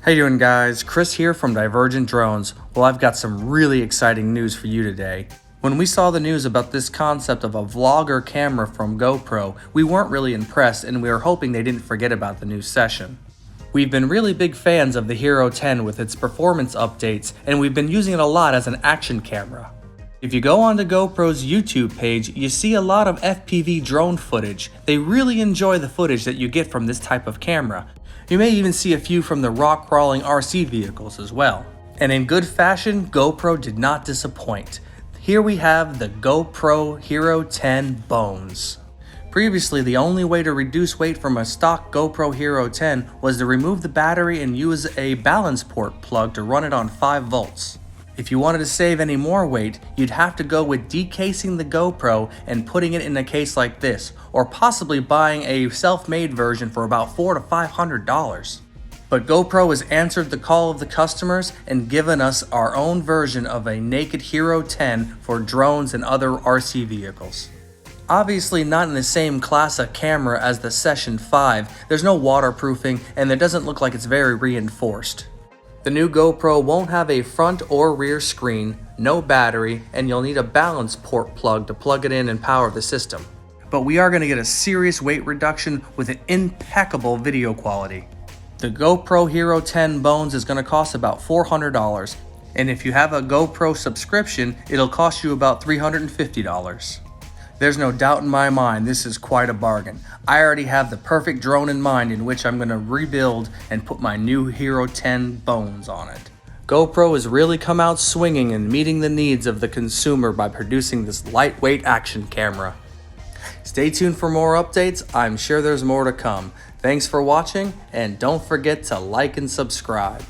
How you doing, guys? Chris here from Divergent Drones. Well, I've got some really exciting news for you today. When we saw the news about this concept of a vlogger camera from GoPro, we weren't really impressed and we were hoping they didn't forget about the new session. We've been really big fans of the Hero 10 with its performance updates, and we've been using it a lot as an action camera. If you go onto GoPro's YouTube page, you see a lot of FPV drone footage. They really enjoy the footage that you get from this type of camera. You may even see a few from the rock crawling RC vehicles as well. And in good fashion, GoPro did not disappoint. Here we have the GoPro Hero 10 Bones. Previously, the only way to reduce weight from a stock GoPro Hero 10 was to remove the battery and use a balance port plug to run it on 5 volts. If you wanted to save any more weight, you'd have to go with decasing the GoPro and putting it in a case like this, or possibly buying a self-made version for about $400 to $500. But GoPro has answered the call of the customers and given us our own version of a naked Hero 10 for drones and other RC vehicles. Obviously not in the same class of camera as the Session 5, there's no waterproofing and it doesn't look like it's very reinforced. The new GoPro won't have a front or rear screen, no battery, and you'll need a balance port plug to plug it in and power the system. But we are going to get a serious weight reduction with an impeccable video quality. The GoPro Hero 10 Bones is going to cost about $400, and if you have a GoPro subscription, it'll cost you about $350. There's no doubt in my mind this is quite a bargain. I already have the perfect drone in mind in which I'm going to rebuild and put my new Hero 10 Bones on it. GoPro has really come out swinging and meeting the needs of the consumer by producing this lightweight action camera. Stay tuned for more updates. I'm sure there's more to come. Thanks for watching, and don't forget to like and subscribe.